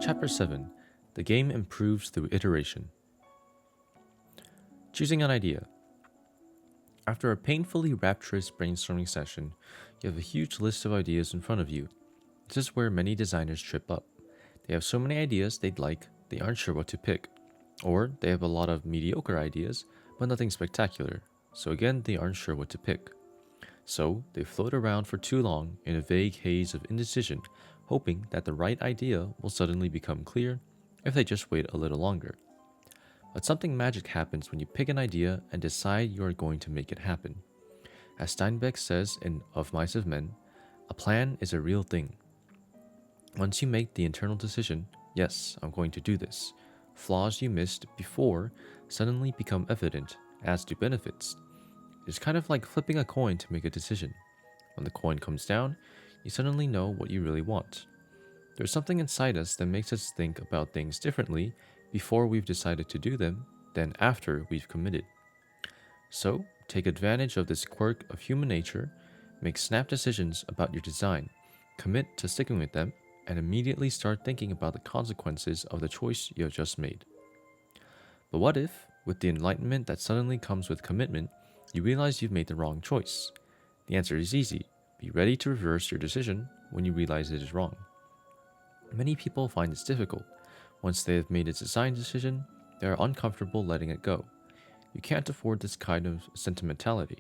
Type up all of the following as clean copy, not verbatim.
Chapter 7. The game improves through iteration. Choosing an idea. After a painfully rapturous brainstorming session, you have a huge list of ideas in front of you. This is where many designers trip up. They have so many ideas they'd like, they aren't sure what to pick. Or they have a lot of mediocre ideas, but nothing spectacular, so again they aren't sure what to pick. So they float around for too long in a vague haze of indecision, hoping that the right idea will suddenly become clear if they just wait a little longer. But something magic happens when you pick an idea and decide you are going to make it happen. As Steinbeck says in Of Mice of Men, a plan is a real thing. Once you make the internal decision, yes, I'm going to do this, flaws you missed before suddenly become evident, as do benefits. It's kind of like flipping a coin to make a decision. When the coin comes down, you suddenly know what you really want. There's something inside us that makes us think about things differently before we've decided to do them than after we've committed. So, take advantage of this quirk of human nature, make snap decisions about your design, commit to sticking with them, and immediately start thinking about the consequences of the choice you have just made. But what if, with the enlightenment that suddenly comes with commitment, you realize you've made the wrong choice? The answer is easy. Be ready to reverse your decision when you realize it is wrong. Many people find this difficult. Once they have made a design decision, they are uncomfortable letting it go. You can't afford this kind of sentimentality.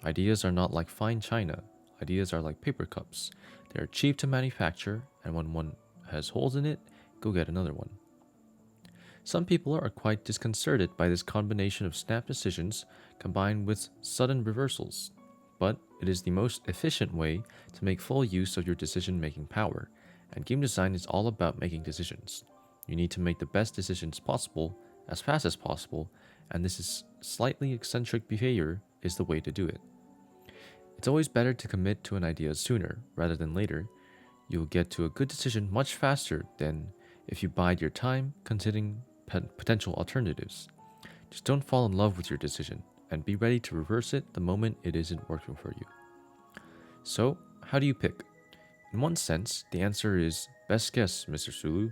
Ideas are not like fine china. Ideas are like paper cups. They are cheap to manufacture, and when one has holes in it, go get another one. Some people are quite disconcerted by this combination of snap decisions combined with sudden reversals. But it is the most efficient way to make full use of your decision-making power, and game design is all about making decisions. You need to make the best decisions possible, as fast as possible, and this is slightly eccentric behavior is the way to do it. It's always better to commit to an idea sooner rather than later. You'll get to a good decision much faster than if you bide your time considering potential alternatives. Just don't fall in love with your decision, and be ready to reverse it the moment it isn't working for you. So, how do you pick? In one sense, the answer is best guess, Mr. Sulu.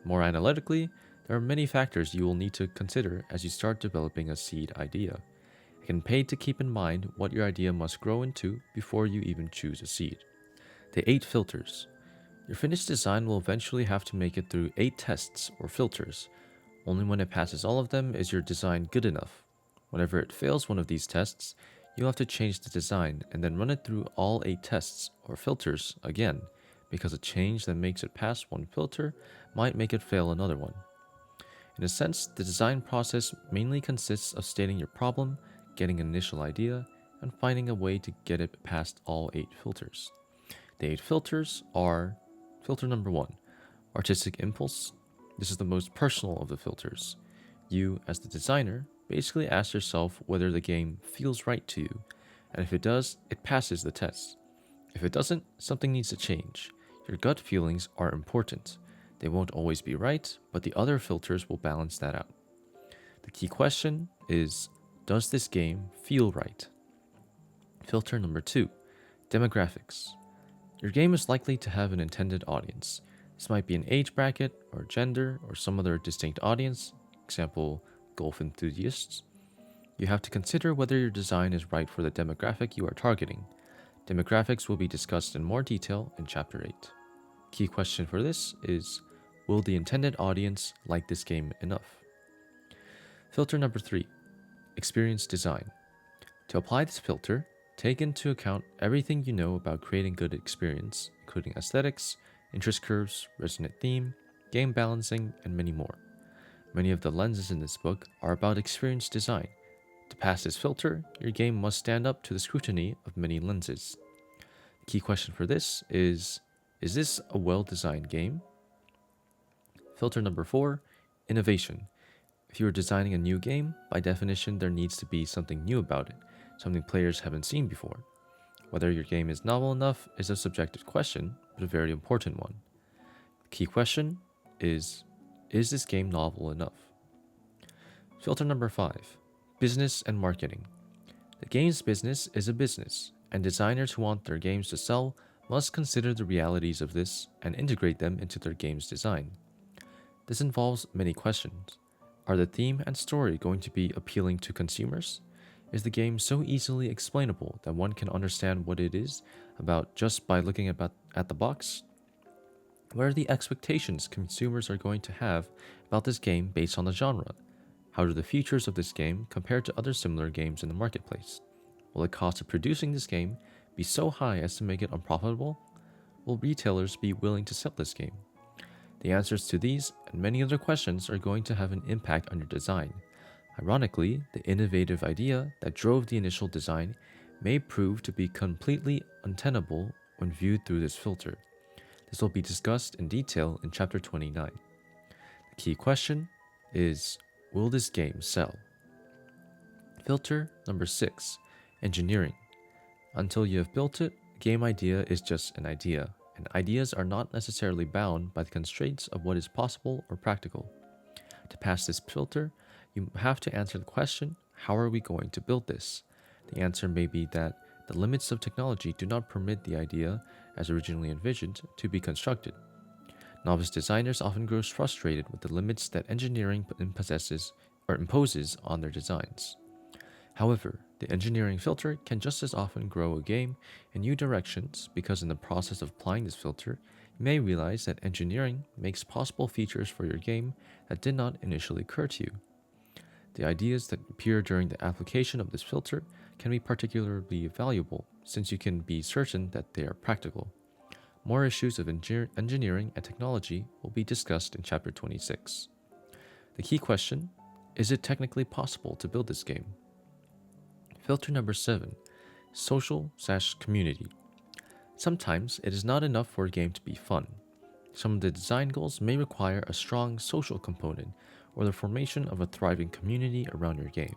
More analytically, there are many factors you will need to consider as you start developing a seed idea. It can pay to keep in mind what your idea must grow into before you even choose a seed. The 8 filters. Your finished design will eventually have to make it through 8 tests or filters. Only when it passes all of them is your design good enough. Whenever it fails one of these tests, you'll have to change the design and then run it through all 8 tests or filters again, because a change that makes it pass one filter might make it fail another one. In a sense, the design process mainly consists of stating your problem, getting an initial idea, and finding a way to get it past all 8 filters. The 8 filters are: filter number 1, artistic impulse. This is the most personal of the filters. You, as the designer, basically ask yourself whether the game feels right to you, and if it does, it passes the test. If it doesn't, something needs to change. Your gut feelings are important. They won't always be right, but the other filters will balance that out. The key question is, does this game feel right? Filter number 2, demographics. Your game is likely to have an intended audience. This might be an age bracket, or gender, or some other distinct audience, example, golf enthusiasts. You have to consider whether your design is right for the demographic you are targeting. Demographics will be discussed in more detail in Chapter 8. Key question for this is, will the intended audience like this game enough? Filter number 3, experience design. To apply this filter, take into account everything you know about creating good experience, including aesthetics, interest curves, resonant theme, game balancing, and many more. Many of the lenses in this book are about experience design. To pass this filter, your game must stand up to the scrutiny of many lenses. The key question for this is this a well-designed game? Filter number 4, innovation. If you are designing a new game, by definition there needs to be something new about it, something players haven't seen before. Whether your game is novel enough is a subjective question, but a very important one. The key question is this game novel enough? Filter number 5, business and marketing. The game's business is a business, and designers who want their games to sell must consider the realities of this and integrate them into their game's design. This involves many questions. Are the theme and story going to be appealing to consumers? Is the game so easily explainable that one can understand what it is about just by looking at the box? What are the expectations consumers are going to have about this game based on the genre? How do the features of this game compare to other similar games in the marketplace? Will the cost of producing this game be so high as to make it unprofitable? Will retailers be willing to sell this game? The answers to these and many other questions are going to have an impact on your design. Ironically, the innovative idea that drove the initial design may prove to be completely untenable when viewed through this filter. This will be discussed in detail in Chapter 29. The key question is, will this game sell? Filter number 6, Engineering. Until you have built it, a game idea is just an idea, and ideas are not necessarily bound by the constraints of what is possible or practical. To pass this filter, you have to answer the question, how are we going to build this? The answer may be that the limits of technology do not permit the idea, as originally envisioned, to be constructed. Novice designers often grow frustrated with the limits that engineering imposes on their designs. However, the engineering filter can just as often grow a game in new directions because in the process of applying this filter, you may realize that engineering makes possible features for your game that did not initially occur to you. The ideas that appear during the application of this filter can be particularly valuable since you can be certain that they are practical. More issues of engineering and technology will be discussed in Chapter 26. The key question, is it technically possible to build this game? Filter number 7, Social/community. Sometimes it is not enough for a game to be fun. Some of the design goals may require a strong social component or the formation of a thriving community around your game.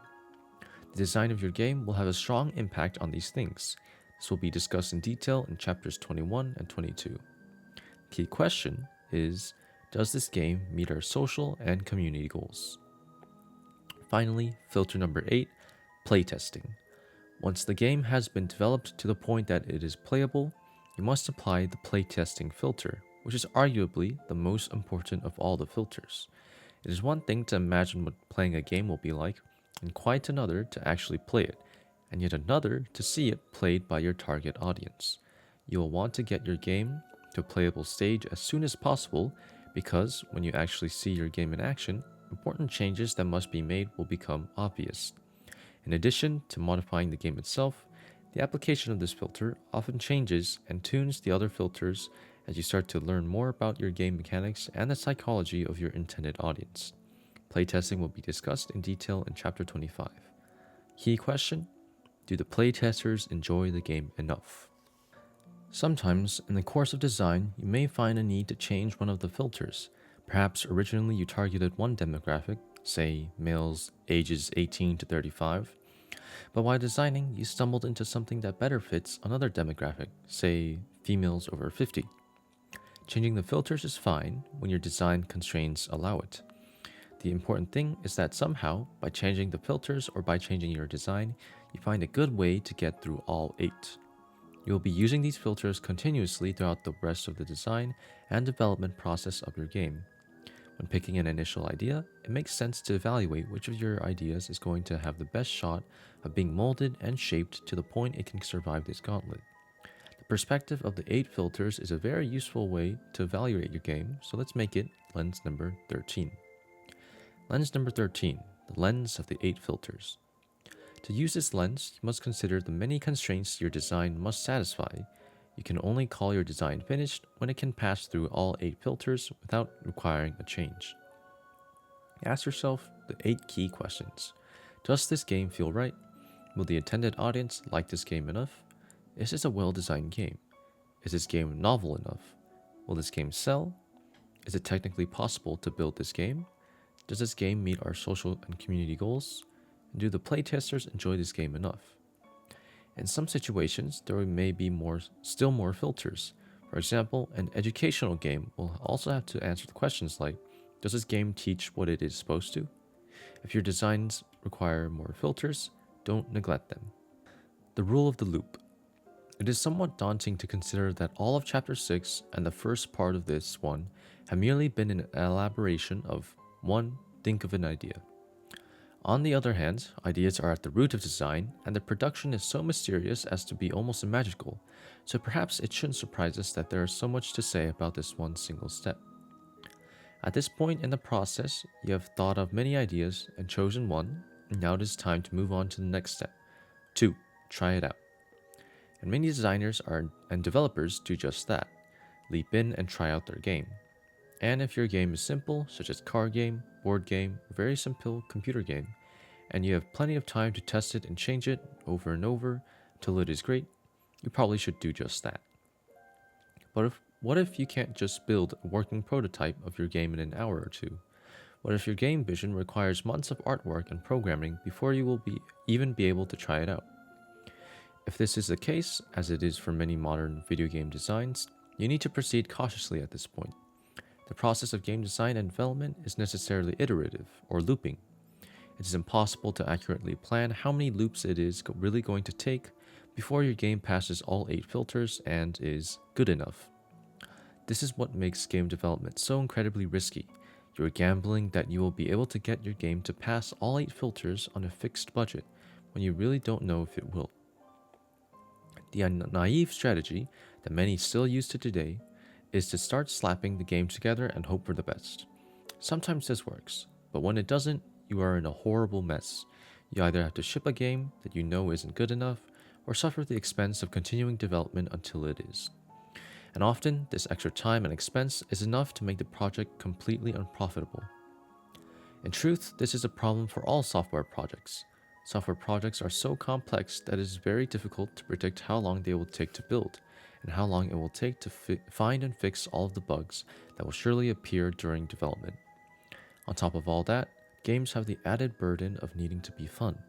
The design of your game will have a strong impact on these things. This will be discussed in detail in chapters 21 and 22. The key question is, does this game meet our social and community goals? Finally, filter number 8, playtesting. Once the game has been developed to the point that it is playable, you must apply the playtesting filter, which is arguably the most important of all the filters. It is one thing to imagine what playing a game will be like, and quite another to actually play it, and yet another to see it played by your target audience. You will want to get your game to a playable stage as soon as possible because when you actually see your game in action, important changes that must be made will become obvious. In addition to modifying the game itself, the application of this filter often changes and tunes the other filters as you start to learn more about your game mechanics and the psychology of your intended audience. Playtesting will be discussed in detail in Chapter 25. Key question, do the playtesters enjoy the game enough? Sometimes, in the course of design, you may find a need to change one of the filters. Perhaps originally you targeted one demographic, say males ages 18 to 35, but while designing, you stumbled into something that better fits another demographic, say females over 50. Changing the filters is fine when your design constraints allow it. The important thing is that somehow, by changing the filters or by changing your design, you find a good way to get through all 8. You will be using these filters continuously throughout the rest of the design and development process of your game. When picking an initial idea, it makes sense to evaluate which of your ideas is going to have the best shot of being molded and shaped to the point it can survive this gauntlet. The perspective of the 8 filters is a very useful way to evaluate your game, so let's make it lens number 13. Lens number 13, the lens of the 8 filters. To use this lens, you must consider the many constraints your design must satisfy. You can only call your design finished when it can pass through all 8 filters without requiring a change. Ask yourself the 8 key questions. Does this game feel right? Will the intended audience like this game enough? Is this a well-designed game? Is this game novel enough? Will this game sell? Is it technically possible to build this game? Does this game meet our social and community goals? And do the playtesters enjoy this game enough? In some situations, there may be still more filters. For example, an educational game will also have to answer the questions like, does this game teach what it is supposed to? If your designs require more filters, don't neglect them. The rule of the loop. It is somewhat daunting to consider that all of Chapter 6 and the first part of this one have merely been an elaboration of one think of an idea. On the other hand, ideas are at the root of design, and the production is so mysterious as to be almost magical, so perhaps it shouldn't surprise us that there is so much to say about this one single step. At this point in the process, you have thought of many ideas and chosen one, and now it is time to move on to the next step. 2. Try it out. And many designers and developers do just that. Leap in and try out their game. And if your game is simple, such as card game, board game, or very simple computer game, and you have plenty of time to test it and change it over and over till it is great, you probably should do just that. But what if you can't just build a working prototype of your game in an hour or two? What if your game vision requires months of artwork and programming before you will even be able to try it out? If this is the case, as it is for many modern video game designs, you need to proceed cautiously at this point. The process of game design and development is necessarily iterative, or looping. It is impossible to accurately plan how many loops it is really going to take before your game passes all 8 filters and is good enough. This is what makes game development so incredibly risky. You're gambling that you will be able to get your game to pass all 8 filters on a fixed budget when you really don't know if it will. The naive strategy that many still use to today is to start slapping the game together and hope for the best. Sometimes this works, but when it doesn't, you are in a horrible mess. You either have to ship a game that you know isn't good enough, or suffer the expense of continuing development until it is. And often, this extra time and expense is enough to make the project completely unprofitable. In truth, this is a problem for all software projects. Software projects are so complex that it is very difficult to predict how long they will take to build, and how long it will take to find and fix all of the bugs that will surely appear during development. On top of all that, games have the added burden of needing to be fun.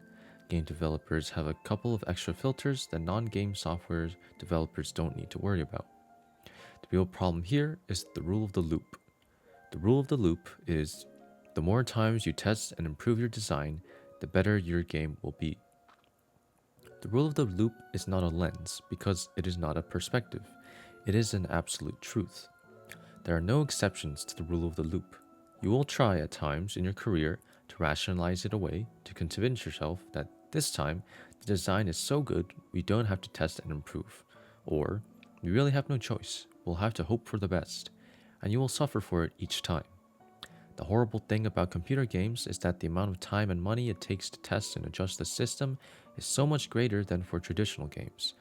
Game developers have a couple of extra filters that non-game software developers don't need to worry about. The real problem here is the rule of the loop. The rule of the loop is the more times you test and improve your design, the better your game will be. The rule of the loop is not a lens because it is not a perspective. It is an absolute truth. There are no exceptions to the rule of the loop. You will try at times in your career to rationalize it away to convince yourself that this time the design is so good we don't have to test and improve. Or we really have no choice. We'll have to hope for the best, and you will suffer for it each time. The horrible thing about computer games is that the amount of time and money it takes to test and adjust the system is so much greater than for traditional games.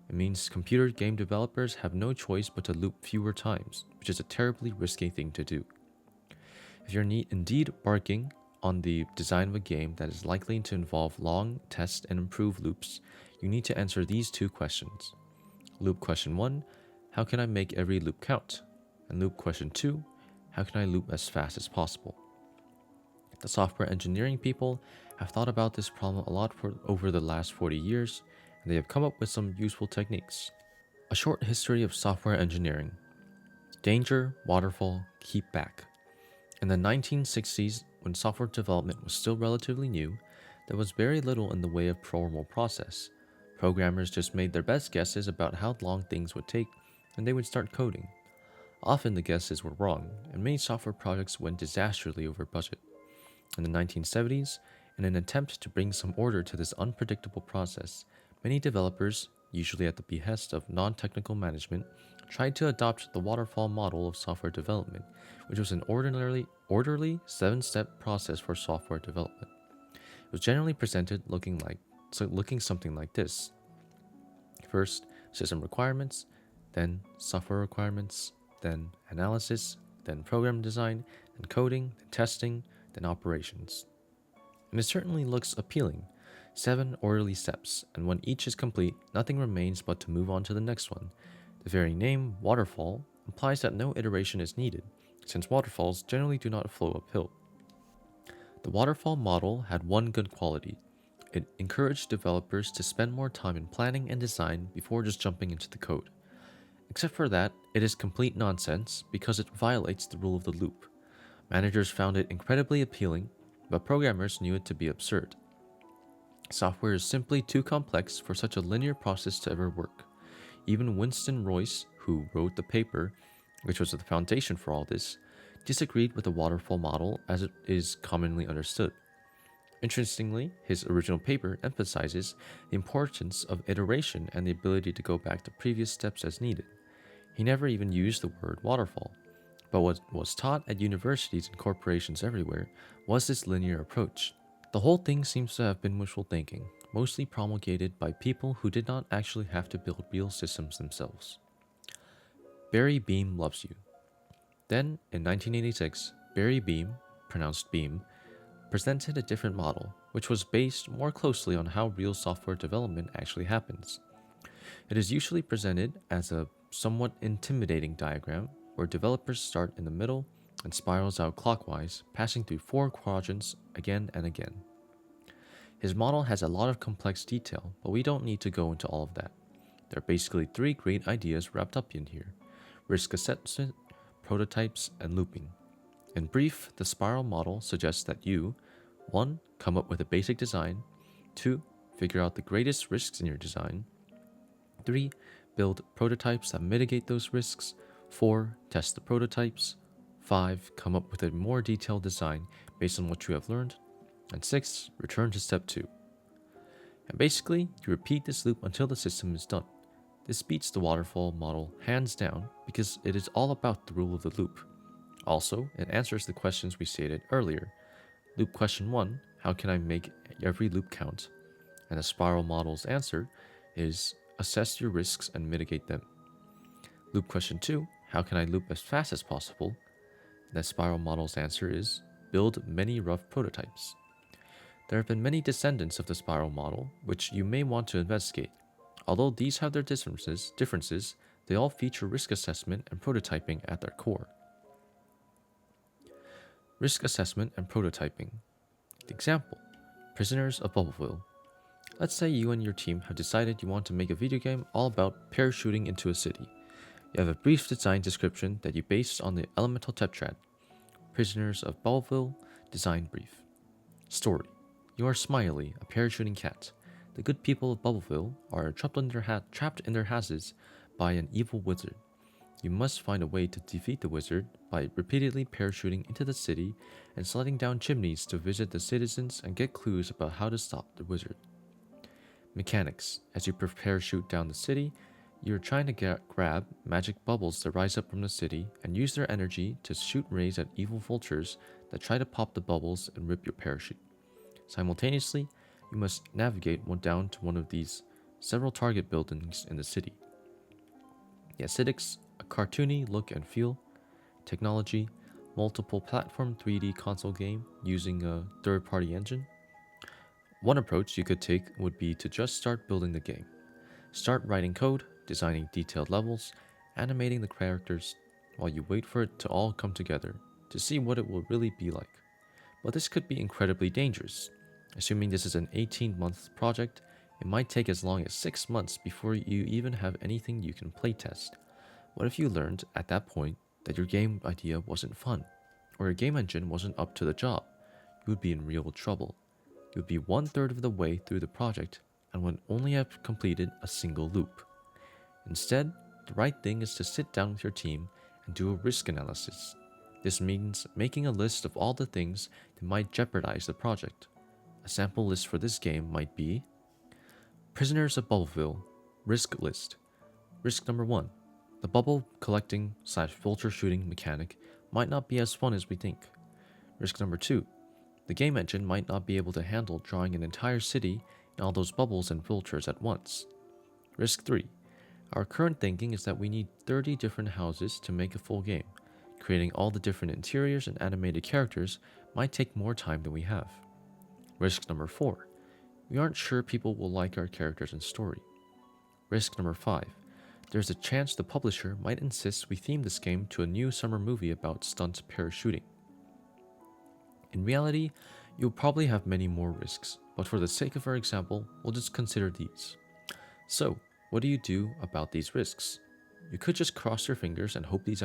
It means computer game developers have no choice but to loop fewer times, which is a terribly risky thing to do. If you're indeed embarking on the design of a game that is likely to involve long test and improve loops, you need to answer these 2 questions. Loop question 1, how can I make every loop count? And loop question 2, how can I loop as fast as possible? The software engineering people have thought about this problem a lot over the last 40 years, and they have come up with some useful techniques. A short history of software engineering. Danger, waterfall, keep back. In the 1960s, when software development was still relatively new, there was very little in the way of formal process. Programmers just made their best guesses about how long things would take, and they would start coding. Often the guesses were wrong, and many software projects went disastrously over budget. In the 1970s, in an attempt to bring some order to this unpredictable process, many developers, usually at the behest of non-technical management, tried to adopt the waterfall model of software development, which was an orderly 7-step process for software development. It was generally presented looking something like this. First, system requirements, then software requirements, then analysis, then program design, then coding, then testing, then operations. And it certainly looks appealing. 7 orderly steps, and when each is complete, nothing remains but to move on to the next one. The very name, waterfall, implies that no iteration is needed, since waterfalls generally do not flow uphill. The waterfall model had one good quality. It encouraged developers to spend more time in planning and design before just jumping into the code. Except for that, it is complete nonsense because it violates the rule of the loop. Managers found it incredibly appealing, but programmers knew it to be absurd. Software is simply too complex for such a linear process to ever work. Even Winston Royce, who wrote the paper, which was the foundation for all this, disagreed with the waterfall model as it is commonly understood. Interestingly, his original paper emphasizes the importance of iteration and the ability to go back to previous steps as needed. He never even used the word waterfall, but what was taught at universities and corporations everywhere was this linear approach. The whole thing seems to have been wishful thinking, mostly promulgated by people who did not actually have to build real systems themselves. Barry Beam loves you. Then, in 1986, Barry Beam, pronounced Beam, presented a different model, which was based more closely on how real software development actually happens. It is usually presented as a somewhat intimidating diagram where developers start in the middle and spirals out clockwise, passing through 4 quadrants again and again. His model has a lot of complex detail, but we don't need to go into all of that. There are basically 3 great ideas wrapped up in here: risk assessment, prototypes, and looping. In brief, the spiral model suggests that you 1. Come up with a basic design, 2. Figure out the greatest risks in your design, 3. Build prototypes that mitigate those risks, 4. Test the prototypes, 5. Come up with a more detailed design based on what you have learned, and 6. Return to step 2. And basically, you repeat this loop until the system is done. This beats the waterfall model hands down because it is all about the rule of the loop. Also, it answers the questions we stated earlier. Loop question 1, how can I make every loop count? And the spiral model's answer is assess your risks and mitigate them. Loop question 2, how can I loop as fast as possible? And the spiral model's answer is build many rough prototypes. There have been many descendants of the spiral model, which you may want to investigate. Although these have their differences, they all feature risk assessment and prototyping at their core. Risk assessment and prototyping. The example, Prisoners of Bubbleville. Let's say you and your team have decided you want to make a video game all about parachuting into a city. You have a brief design description that you based on the elemental tetrad. Prisoners of Bubbleville design brief. Story. You are Smiley, a parachuting cat. The good people of Bubbleville are trapped in their houses by an evil wizard. You must find a way to defeat the wizard by repeatedly parachuting into the city and sliding down chimneys to visit the citizens and get clues about how to stop the wizard. Mechanics. As you parachute down the city, you're trying to grab magic bubbles that rise up from the city and use their energy to shoot rays at evil vultures that try to pop the bubbles and rip your parachute. Simultaneously, you must navigate down to one of these several target buildings in the city. The aesthetics, a cartoony look and feel. Technology, multiple platform 3D console game using a third-party engine. One approach you could take would be to just start building the game. Start writing code, designing detailed levels, animating the characters, while you wait for it to all come together to see what it will really be like. But this could be incredibly dangerous. Assuming this is an 18-month project, it might take as long as 6 months before you even have anything you can playtest. What if you learned at that point that your game idea wasn't fun, or your game engine wasn't up to the job? You would be in real trouble. You would be 1/3 of the way through the project and would only have completed a single loop. Instead, the right thing is to sit down with your team and do a risk analysis. This means making a list of all the things that might jeopardize the project. A sample list for this game might be Prisoners of Bubbleville, risk list. Risk number 1. The bubble collecting / vulture shooting mechanic might not be as fun as we think. Risk number 2. The game engine might not be able to handle drawing an entire city and all those bubbles and vultures at once. Risk 3. Our current thinking is that we need 30 different houses to make a full game. Creating all the different interiors and animated characters might take more time than we have. Risk number 4. We aren't sure people will like our characters and story. Risk number 5. There's a chance the publisher might insist we theme this game to a new summer movie about stunt parachuting. In reality, you'll probably have many more risks, but for the sake of our example, we'll just consider these. So, what do you do about these risks? You could just cross your fingers and hope these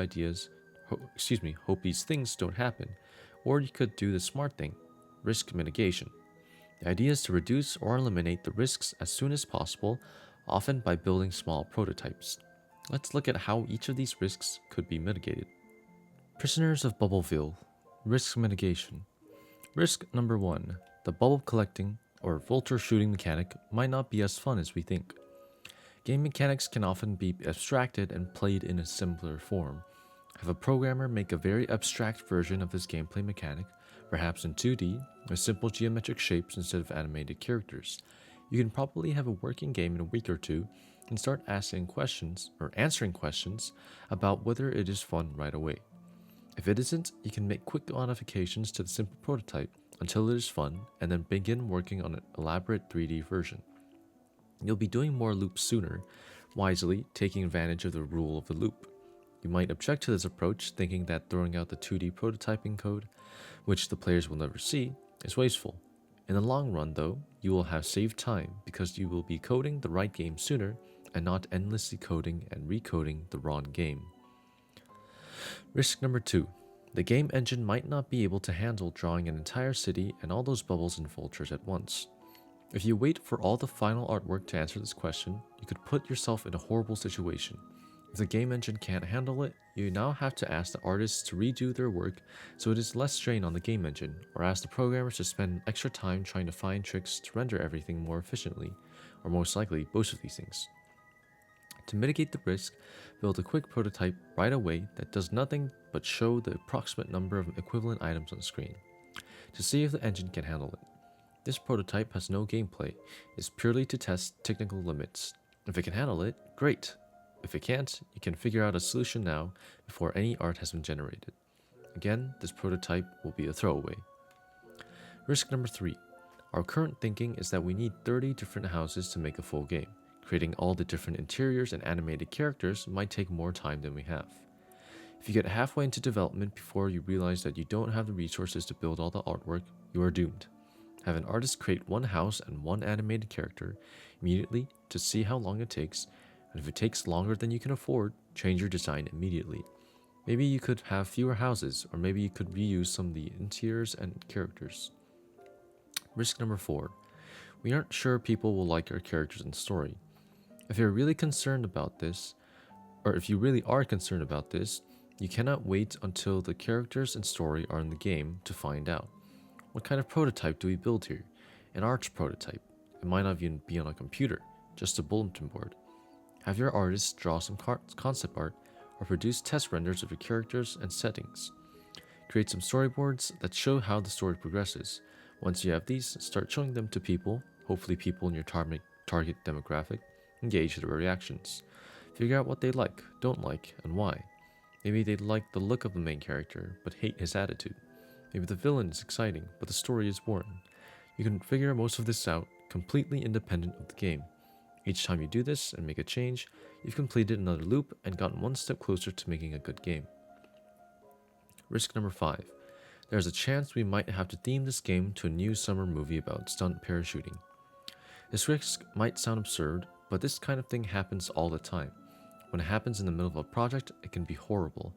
things don't happen, or you could do the smart thing, risk mitigation. The idea is to reduce or eliminate the risks as soon as possible, often by building small prototypes. Let's look at how each of these risks could be mitigated. Prisoners of Bubbleville. Risk mitigation. Risk number 1. The bubble collecting or vulture shooting mechanic might not be as fun as we think. Game mechanics can often be abstracted and played in a simpler form. Have a programmer make a very abstract version of this gameplay mechanic, perhaps in 2D, with simple geometric shapes instead of animated characters. You can probably have a working game in a week or two and start asking questions or answering questions about whether it is fun right away. If it isn't, you can make quick modifications to the simple prototype until it is fun and then begin working on an elaborate 3D version. You'll be doing more loops sooner, wisely taking advantage of the rule of the loop. You might object to this approach, thinking that throwing out the 2D prototyping code, which the players will never see, is wasteful. In the long run, though, you will have saved time because you will be coding the right game sooner and not endlessly coding and recoding the wrong game. Risk number 2. The game engine might not be able to handle drawing an entire city and all those bubbles and vultures at once. If you wait for all the final artwork to answer this question, you could put yourself in a horrible situation. If the game engine can't handle it, you now have to ask the artists to redo their work so it is less strain on the game engine, or ask the programmers to spend extra time trying to find tricks to render everything more efficiently, or most likely both of these things. To mitigate the risk, build a quick prototype right away that does nothing but show the approximate number of equivalent items on screen, to see if the engine can handle it. This prototype has no gameplay, it's purely to test technical limits. If it can handle it, great. If it can't, you can figure out a solution now before any art has been generated. Again, this prototype will be a throwaway. Risk number 3. Our current thinking is that we need 30 different houses to make a full game. Creating all the different interiors and animated characters might take more time than we have. If you get halfway into development before you realize that you don't have the resources to build all the artwork, you are doomed. Have an artist create one house and one animated character immediately to see how long it takes, and if it takes longer than you can afford, change your design immediately. Maybe you could have fewer houses, or maybe you could reuse some of the interiors and characters. Risk number 4. We aren't sure people will like our characters and story. If you're really concerned about this, or if you really are concerned about this, you cannot wait until the characters and story are in the game to find out. What kind of prototype do we build here? An arch prototype. It might not even be on a computer, just a bulletin board. Have your artists draw some concept art or produce test renders of your characters and settings. Create some storyboards that show how the story progresses. Once you have these, start showing them to people, hopefully people in your target demographic. Engage their reactions. Figure out what they like, don't like, and why. Maybe they like the look of the main character, but hate his attitude. Maybe the villain is exciting, but the story is boring. You can figure most of this out completely independent of the game. Each time you do this and make a change, you've completed another loop and gotten one step closer to making a good game. Risk number 5. There's a chance we might have to theme this game to a new summer movie about stunt parachuting. This risk might sound absurd, but this kind of thing happens all the time. When it happens in the middle of a project, it can be horrible,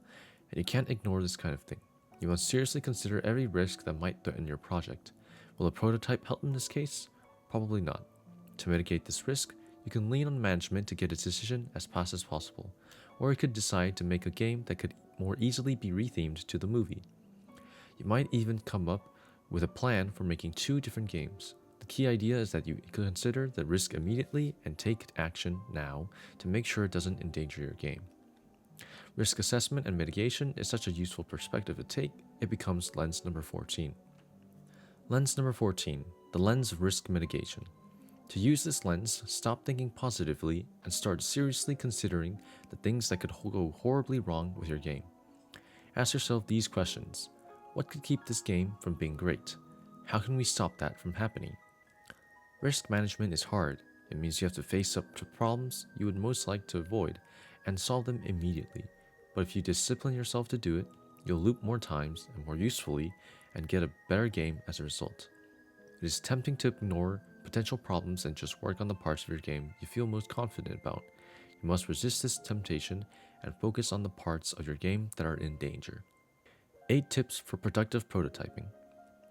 and you can't ignore this kind of thing. You must seriously consider every risk that might threaten your project. Will a prototype help in this case? Probably not. To mitigate this risk, you can lean on management to get a decision as fast as possible, or you could decide to make a game that could more easily be rethemed to the movie. You might even come up with a plan for making 2 different games. The key idea is that you consider the risk immediately and take action now to make sure it doesn't endanger your game. Risk assessment and mitigation is such a useful perspective to take, it becomes lens number 14. Lens number 14, the lens of risk mitigation. To use this lens, stop thinking positively and start seriously considering the things that could go horribly wrong with your game. Ask yourself these questions. What could keep this game from being great? How can we stop that from happening? Risk management is hard. It means you have to face up to problems you would most like to avoid and solve them immediately. But if you discipline yourself to do it, you'll loop more times and more usefully and get a better game as a result. It is tempting to ignore potential problems and just work on the parts of your game you feel most confident about. You must resist this temptation and focus on the parts of your game that are in danger. 8 tips for productive prototyping.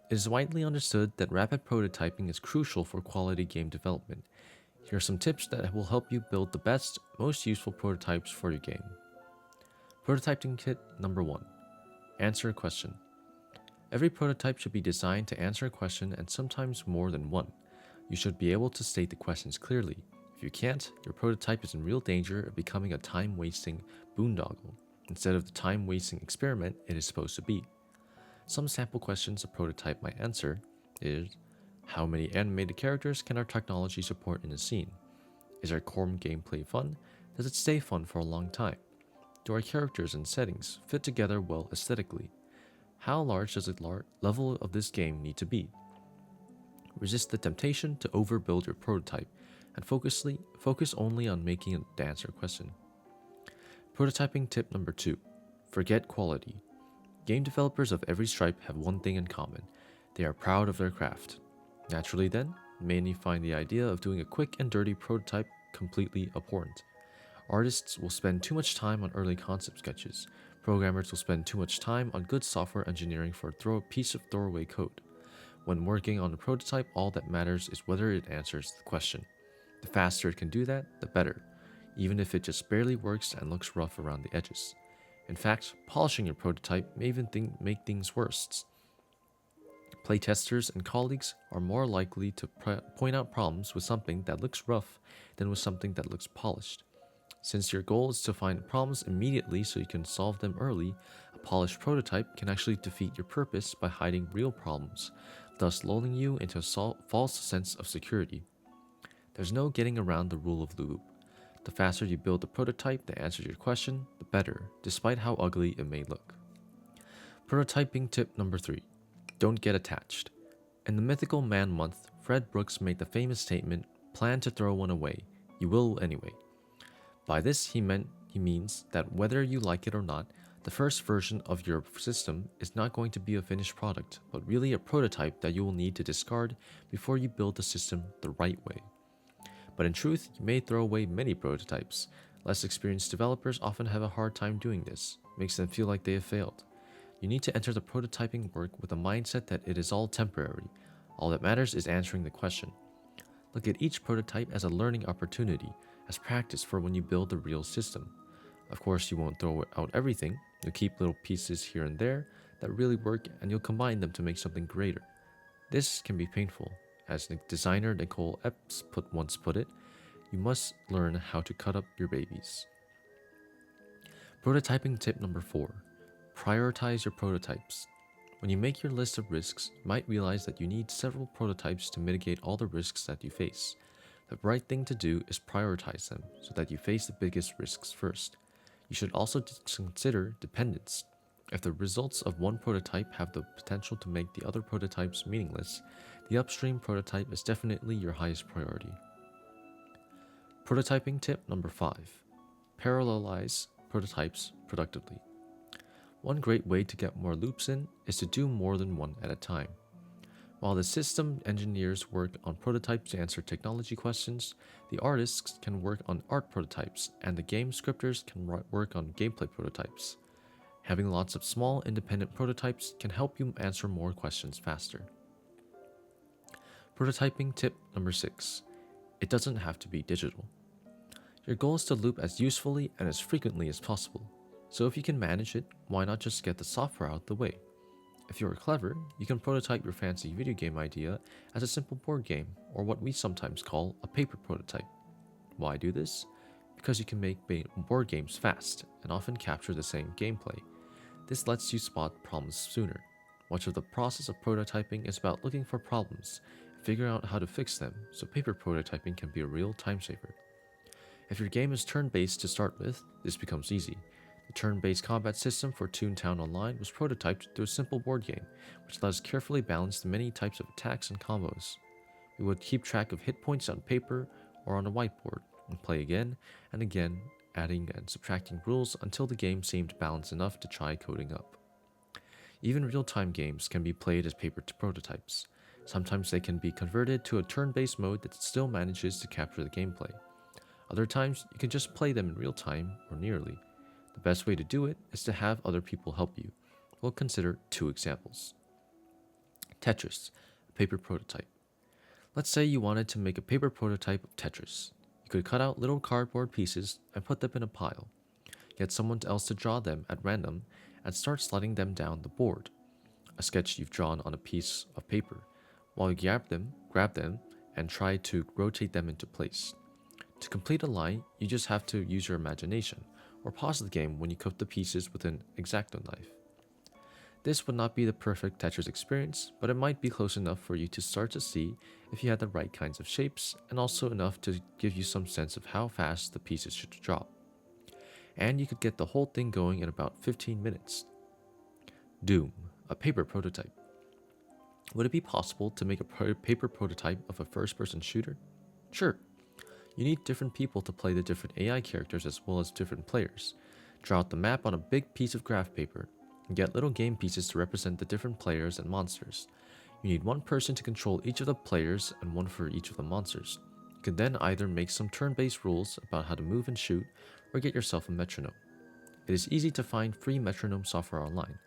It is widely understood that rapid prototyping is crucial for quality game development. Here are some tips that will help you build the best, most useful prototypes for your game. Prototyping tip number 1. Answer a question. Every prototype should be designed to answer a question and sometimes more than one. You should be able to state the questions clearly. If you can't, your prototype is in real danger of becoming a time-wasting boondoggle instead of the time-wasting experiment it is supposed to be. Some sample questions a prototype might answer is, how many animated characters can our technology support in a scene? Is our core gameplay fun? Does it stay fun for a long time? Do our characters and settings fit together well aesthetically? How large does the level of this game need to be? Resist the temptation to overbuild your prototype and focus only on making an answer question. Prototyping tip number 2. Forget quality. Game developers of every stripe have one thing in common. They are proud of their craft. Naturally then, many find the idea of doing a quick and dirty prototype completely abhorrent. Artists will spend too much time on early concept sketches. Programmers will spend too much time on good software engineering for a piece of throwaway code. When working on a prototype, all that matters is whether it answers the question. The faster it can do that, the better, even if it just barely works and looks rough around the edges. In fact, polishing your prototype may even make things worse. Playtesters and colleagues are more likely to point out problems with something that looks rough than with something that looks polished. Since your goal is to find problems immediately so you can solve them early, a polished prototype can actually defeat your purpose by hiding real problems, thus lulling you into a false sense of security. There's no getting around the rule of loop. The faster you build a prototype that answers your question, the better, despite how ugly it may look. Prototyping tip number 3. Don't get attached. In the Mythical Man Month, Fred Brooks made the famous statement, "Plan to throw one away. You will anyway." By this, he means that whether you like it or not, the first version of your system is not going to be a finished product, but really a prototype that you will need to discard before you build the system the right way. But in truth, you may throw away many prototypes. Less experienced developers often have a hard time doing this. It makes them feel like they have failed. You need to enter the prototyping work with a mindset that it is all temporary. All that matters is answering the question. Look at each prototype as a learning opportunity, as practice for when you build the real system. Of course, you won't throw out everything. You'll keep little pieces here and there that really work, and you'll combine them to make something greater. This can be painful. As designer Nicole Epps once put it, you must learn how to cut up your babies. Prototyping tip number 4. Prioritize your prototypes. When you make your list of risks, you might realize that you need several prototypes to mitigate all the risks that you face. The right thing to do is prioritize them so that you face the biggest risks first. You should also consider dependence. If the results of one prototype have the potential to make the other prototypes meaningless, the upstream prototype is definitely your highest priority. Prototyping tip number 5. Parallelize prototypes productively. One great way to get more loops in is to do more than one at a time. While the system engineers work on prototypes to answer technology questions, the artists can work on art prototypes, and the game scripters can work on gameplay prototypes. Having lots of small, independent prototypes can help you answer more questions faster. Prototyping tip number 6. It doesn't have to be digital. Your goal is to loop as usefully and as frequently as possible. So if you can manage it, why not just get the software out of the way? If you are clever, you can prototype your fancy video game idea as a simple board game, or what we sometimes call a paper prototype. Why do this? Because you can make board games fast and often capture the same gameplay. This lets you spot problems sooner. Much of the process of prototyping is about looking for problems, figuring out how to fix them, so paper prototyping can be a real time saver. If your game is turn-based to start with, this becomes easy. The turn-based combat system for Toontown Online was prototyped through a simple board game, which let us carefully balance the many types of attacks and combos. We would keep track of hit points on paper or on a whiteboard, and play again and again, adding and subtracting rules until the game seemed balanced enough to try coding up. Even real-time games can be played as paper prototypes. Sometimes they can be converted to a turn-based mode that still manages to capture the gameplay. Other times, you can just play them in real time or nearly. The best way to do it is to have other people help you. We'll consider 2 examples. Tetris, a paper prototype. Let's say you wanted to make a paper prototype of Tetris. You could cut out little cardboard pieces and put them in a pile. Get someone else to draw them at random and start sliding them down the board, a sketch you've drawn on a piece of paper, while you grab them, and try to rotate them into place. To complete a line, you just have to use your imagination, or pause the game when you cut the pieces with an X-Acto knife. This would not be the perfect Tetris experience, but it might be close enough for you to start to see if you had the right kinds of shapes, and also enough to give you some sense of how fast the pieces should drop. And you could get the whole thing going in about 15 minutes. Doom, a paper prototype. Would it be possible to make a paper prototype of a first-person shooter? Sure. You need different people to play the different AI characters as well as different players. Draw out the map on a big piece of graph paper, and get little game pieces to represent the different players and monsters. You need one person to control each of the players and one for each of the monsters. You can then either make some turn-based rules about how to move and shoot, or get yourself a metronome. It is easy to find free metronome software online.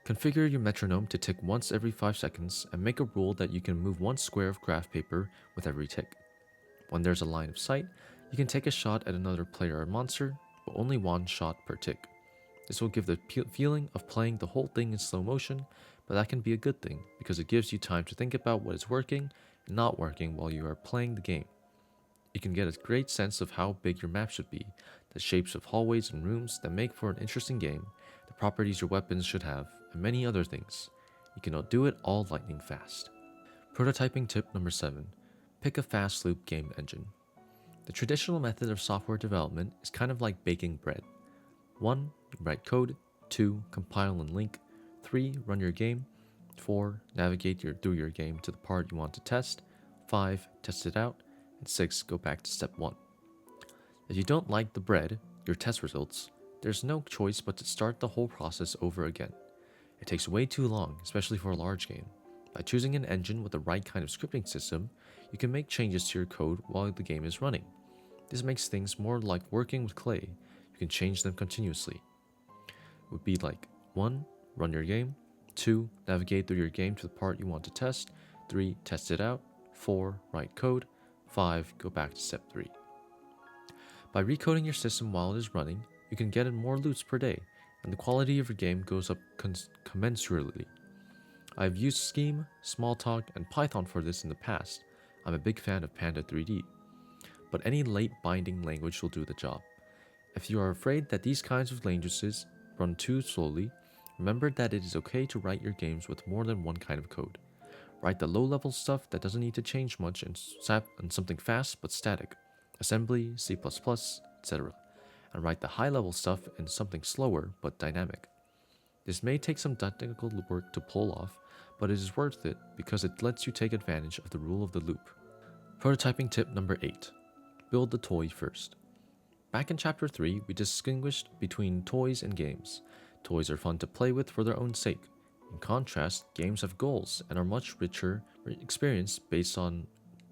Configure your metronome to tick once every 5 seconds and make a rule that you can move one square of graph paper with every tick. When there's a line of sight, you can take a shot at another player or monster, but only one shot per tick. This will give the feeling of playing the whole thing in slow motion, but that can be a good thing because it gives you time to think about what is working and not working while you are playing the game. You can get a great sense of how big your map should be, the shapes of hallways and rooms that make for an interesting game, the properties your weapons should have, and many other things. You can do it all lightning fast. Prototyping tip number 7. Pick a fast loop game engine. The traditional method of software development is kind of like baking bread. 1. Write code. 2. Compile and link. 3. Run your game. 4. Navigate through your game to the part you want to test. 5. Test it out. And 6. Go back to step 1. If you don't like the bread, your test results, there's no choice but to start the whole process over again. It takes way too long, especially for a large game. By choosing an engine with the right kind of scripting system, you can make changes to your code while the game is running. This makes things more like working with clay. You can change them continuously. It would be like 1. Run your game. 2. Navigate through your game to the part you want to test. 3. Test it out. 4. Write code. 5. Go back to step 3. By recoding your system while it is running, you can get in more loops per day, and the quality of your game goes up commensurately. I've used Scheme, Smalltalk, and Python for this in the past. I'm a big fan of Panda 3D. But any late binding language will do the job. If you are afraid that these kinds of languages run too slowly, remember that it is okay to write your games with more than one kind of code. Write the low-level stuff that doesn't need to change much and something fast but static, assembly, C++, etc. And write the high-level stuff in something slower but dynamic. This may take some technical work to pull off, but it is worth it because it lets you take advantage of the rule of the loop. Prototyping tip number 8. Build the toy first. Back in chapter 3, we distinguished between toys and games. Toys are fun to play with for their own sake. In contrast, games have goals and are much richer experience based on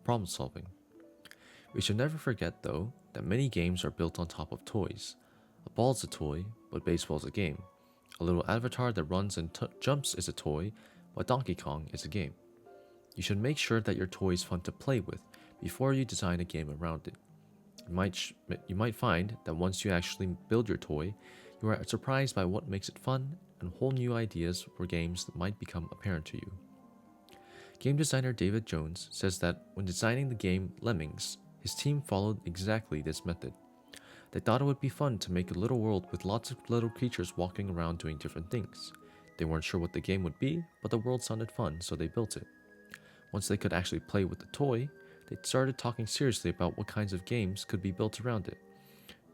problem solving. We should never forget, though, that many games are built on top of toys. A ball is a toy, but baseball is a game. A little avatar that runs and jumps is a toy, but Donkey Kong is a game. You should make sure that your toy is fun to play with before you design a game around it. You might find that once you actually build your toy, you are surprised by what makes it fun, and whole new ideas for games that might become apparent to you. Game designer David Jones says that when designing the game Lemmings, his team followed exactly this method. They thought it would be fun to make a little world with lots of little creatures walking around doing different things. They weren't sure what the game would be, but the world sounded fun, so they built it. Once they could actually play with the toy, they started talking seriously about what kinds of games could be built around it.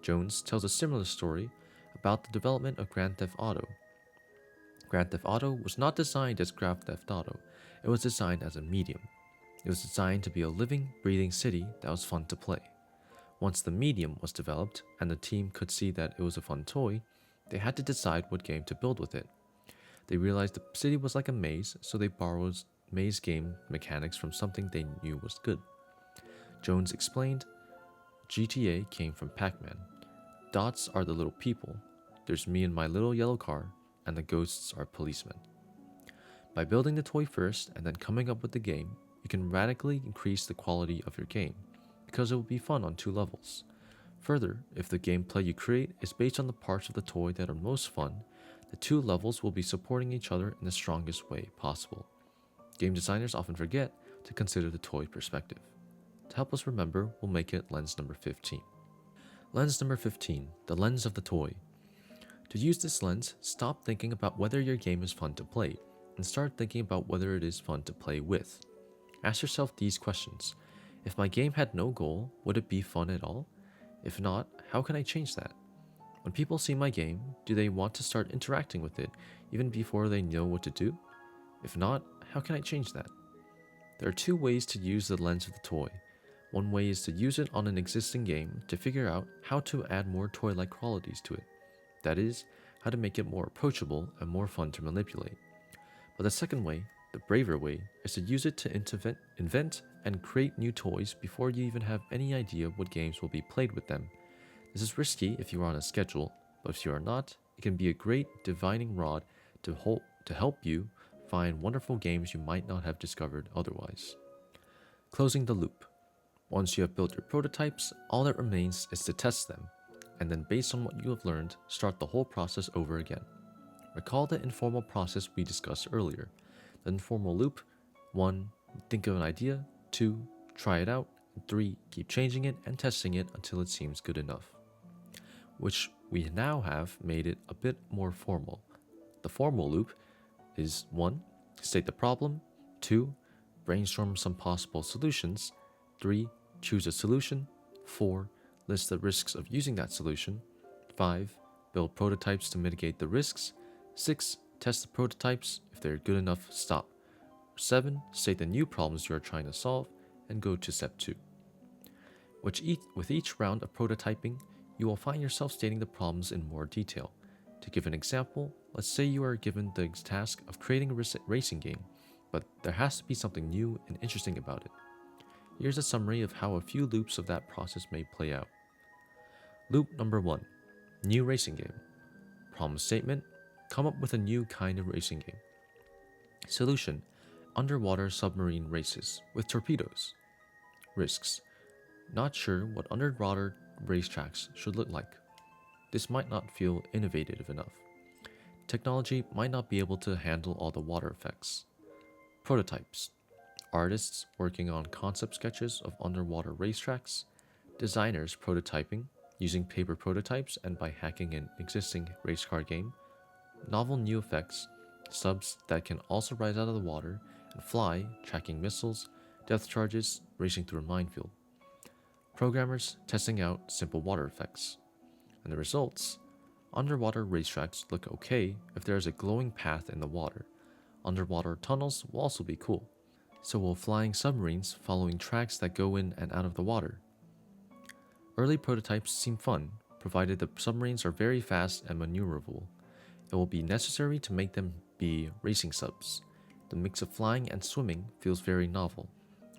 Jones tells a similar story about the development of Grand Theft Auto. Grand Theft Auto was not designed as Grand Theft Auto, it was designed as a medium. It was designed to be a living, breathing city that was fun to play. Once the medium was developed and the team could see that it was a fun toy, they had to decide what game to build with it. They realized the city was like a maze, so they borrowed maze game mechanics from something they knew was good. Jones explained, GTA came from Pac-Man. Dots are the little people. There's me in my little yellow car, and the ghosts are policemen. By building the toy first and then coming up with the game, you can radically increase the quality of your game, because it will be fun on 2 levels. Further, if the gameplay you create is based on the parts of the toy that are most fun, the 2 levels will be supporting each other in the strongest way possible. Game designers often forget to consider the toy perspective. To help us remember, we'll make it lens number 15. Lens number 15, the lens of the toy. To use this lens, stop thinking about whether your game is fun to play and start thinking about whether it is fun to play with. Ask yourself these questions. If my game had no goal, would it be fun at all? If not, how can I change that? When people see my game, do they want to start interacting with it even before they know what to do? If not, how can I change that? There are 2 ways to use the lens of the toy. One way is to use it on an existing game to figure out how to add more toy-like qualities to it. That is, how to make it more approachable and more fun to manipulate. But the second way, the braver way, is to use it to invent and create new toys before you even have any idea what games will be played with them. This is risky if you are on a schedule, but if you are not, it can be a great divining rod to help you find wonderful games you might not have discovered otherwise. Closing the loop. Once you have built your prototypes, all that remains is to test them, and then based on what you have learned, start the whole process over again. Recall the informal process we discussed earlier. The informal loop: 1. Think of an idea. 2. Try it out. And 3. Keep changing it and testing it until it seems good enough. Which we now have made it a bit more formal. The formal loop is 1. State the problem. 2. Brainstorm some possible solutions. 3. Choose a solution. 4. List the risks of using that solution. 5. Build prototypes to mitigate the risks. 6. Test the prototypes. If they're good enough, stop. 7. State the new problems you are trying to solve and go to step 2. With each round of prototyping, you will find yourself stating the problems in more detail. To give an example, let's say you are given the task of creating a racing game, but there has to be something new and interesting about it. Here's a summary of how a few loops of that process may play out. Loop number 1. New racing game. Problem statement: come up with a new kind of racing game. Solution: underwater submarine races with torpedoes. Risks: not sure what underwater racetracks should look like. This might not feel innovative enough. Technology might not be able to handle all the water effects. Prototypes: artists working on concept sketches of underwater racetracks. Designers prototyping using paper prototypes and by hacking an existing race car game. Novel new effects: subs that can also rise out of the water and fly, tracking missiles, depth charges, racing through a minefield. Programmers testing out simple water effects. And the results: underwater racetracks look okay if there is a glowing path in the water. Underwater tunnels will also be cool. So will flying submarines following tracks that go in and out of the water. Early prototypes seem fun, provided the submarines are very fast and maneuverable. It will be necessary to make them be racing subs. The mix of flying and swimming feels very novel.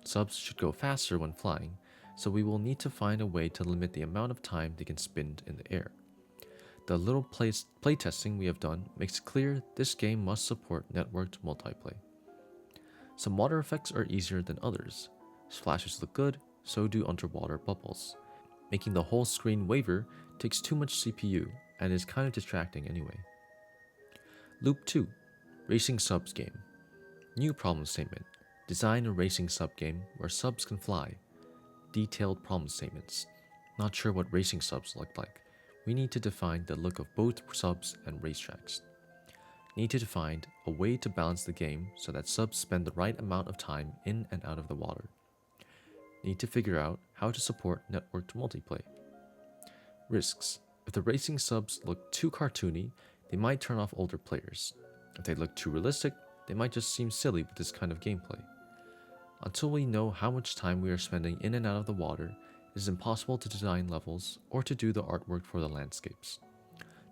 Subs should go faster when flying, so we will need to find a way to limit the amount of time they can spend in the air. The little playtesting we have done makes it clear this game must support networked multiplayer. Some water effects are easier than others. Splashes look good, so do underwater bubbles. Making the whole screen waver takes too much CPU and is kind of distracting anyway. Loop 2. Racing subs game. New problem statement: design a racing sub game where subs can fly. Detailed problem statements: not sure what racing subs look like. We need to define the look of both subs and racetracks. Need to define a way to balance the game so that subs spend the right amount of time in and out of the water. Need to figure out how to support networked multiplayer. Risks: if the racing subs look too cartoony, they might turn off older players. If they look too realistic, they might just seem silly with this kind of gameplay. Until we know how much time we are spending in and out of the water, it is impossible to design levels or to do the artwork for the landscapes.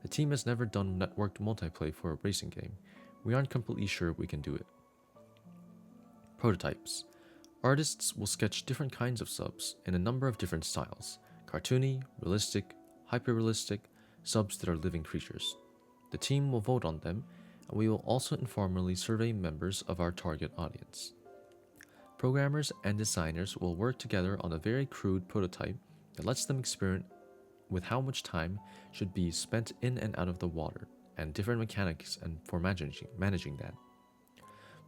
The team has never done networked multiplayer for a racing game. We aren't completely sure we can do it. Prototypes: artists will sketch different kinds of subs in a number of different styles: cartoony, realistic, hyper-realistic, subs that are living creatures. The team will vote on them, and we will also informally survey members of our target audience. Programmers and designers will work together on a very crude prototype that lets them experiment with how much time should be spent in and out of the water, and different mechanics and for managing that.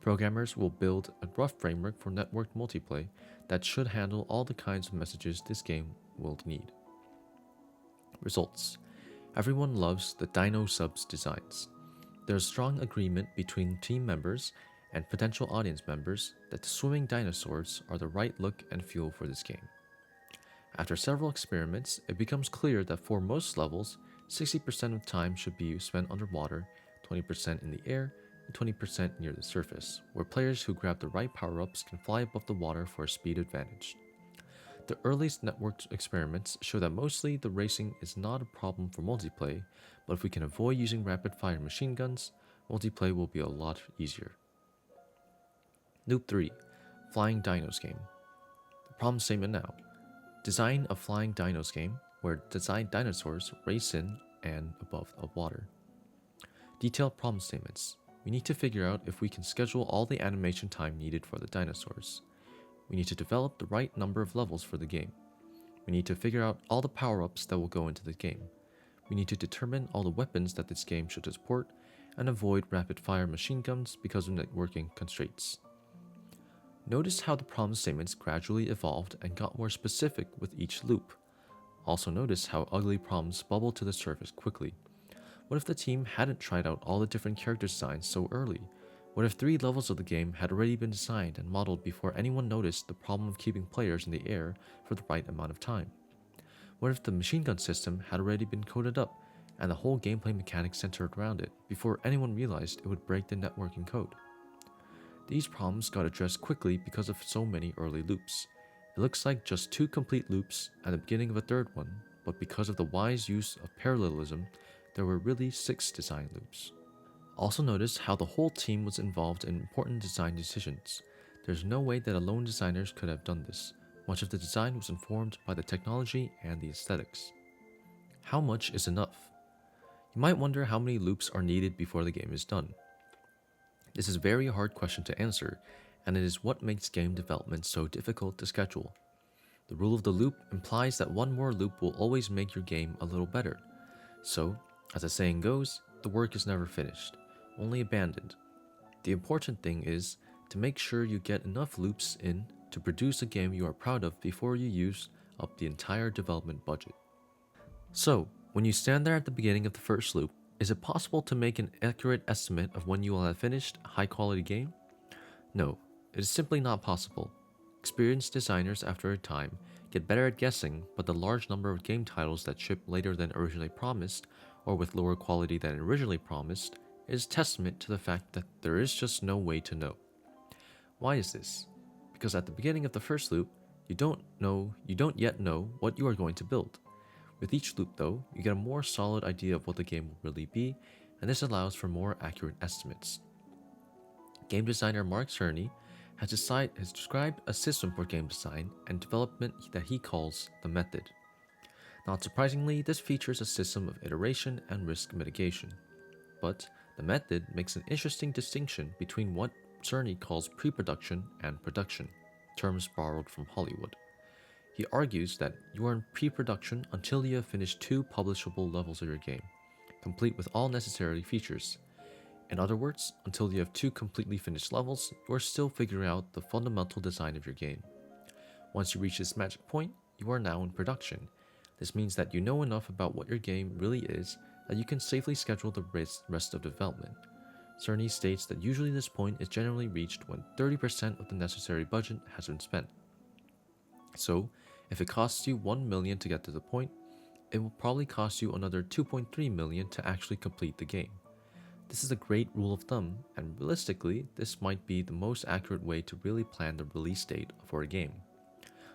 Programmers will build a rough framework for networked multiplayer that should handle all the kinds of messages this game will need. Results. Everyone loves the Dino Subs designs. There's strong agreement between team members and potential audience members that the swimming dinosaurs are the right look and feel for this game. After several experiments, it becomes clear that for most levels, 60% of time should be spent underwater, 20% in the air, and 20% near the surface, where players who grab the right power-ups can fly above the water for a speed advantage. The earliest networked experiments show that mostly the racing is not a problem for multiplayer, but if we can avoid using rapid-fire machine guns, multiplayer will be a lot easier. Loop 3. Flying Dinos Game. The problem statement now. Design a flying dinos game where designed dinosaurs race in and above the water. Detailed problem statements. We need to figure out if we can schedule all the animation time needed for the dinosaurs. We need to develop the right number of levels for the game. We need to figure out all the power-ups that will go into the game. We need to determine all the weapons that this game should support and avoid rapid-fire machine guns because of networking constraints. Notice how the problem statements gradually evolved and got more specific with each loop. Also notice how ugly problems bubble to the surface quickly. What if the team hadn't tried out all the different character designs so early? What if 3 levels of the game had already been designed and modeled before anyone noticed the problem of keeping players in the air for the right amount of time? What if the machine gun system had already been coded up and the whole gameplay mechanic centered around it before anyone realized it would break the networking code? These problems got addressed quickly because of so many early loops. It looks like just 2 complete loops and the beginning of a 3rd one, but because of the wise use of parallelism, there were really 6 design loops. Also notice how the whole team was involved in important design decisions. There's no way that alone designers could have done this. Much of the design was informed by the technology and the aesthetics. How much is enough? You might wonder how many loops are needed before the game is done. This is a very hard question to answer, and it is what makes game development so difficult to schedule. The rule of the loop implies that one more loop will always make your game a little better. So, as the saying goes, the work is never finished, only abandoned. The important thing is to make sure you get enough loops in to produce a game you are proud of before you use up the entire development budget. So, when you stand there at the beginning of the first loop, is it possible to make an accurate estimate of when you will have finished a high-quality game? No, it is simply not possible. Experienced designers after a time get better at guessing, but the large number of game titles that ship later than originally promised, or with lower quality than originally promised, is testament to the fact that there is just no way to know. Why is this? Because at the beginning of the first loop, you don't yet know what you are going to build. With each loop though, you get a more solid idea of what the game will really be, and this allows for more accurate estimates. Game designer Mark Cerny has described a system for game design and development that he calls the method. Not surprisingly, this features a system of iteration and risk mitigation. But the method makes an interesting distinction between what Cerny calls pre-production and production, terms borrowed from Hollywood. He argues that you are in pre-production until you have finished 2 publishable levels of your game, complete with all necessary features. In other words, until you have 2 completely finished levels, you are still figuring out the fundamental design of your game. Once you reach this magic point, you are now in production. This means that you know enough about what your game really is that you can safely schedule the rest of development. Cerny states that usually this point is generally reached when 30% of the necessary budget has been spent. So, if it costs you $1 million to get to the point, it will probably cost you another $2.3 million to actually complete the game. This is a great rule of thumb, and realistically, this might be the most accurate way to really plan the release date for a game.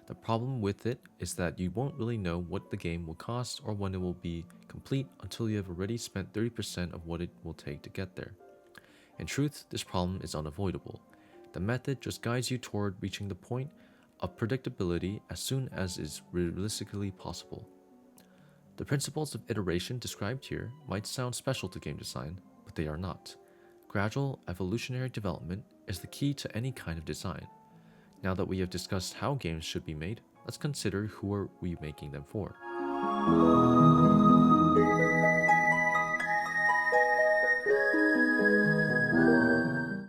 The problem with it is that you won't really know what the game will cost or when it will be complete until you have already spent 30% of what it will take to get there. In truth, this problem is unavoidable. The method just guides you toward reaching the point of predictability as soon as is realistically possible. The principles of iteration described here might sound special to game design, but they are not. Gradual evolutionary development is the key to any kind of design. Now that we have discussed how games should be made, let's consider who are we making them for.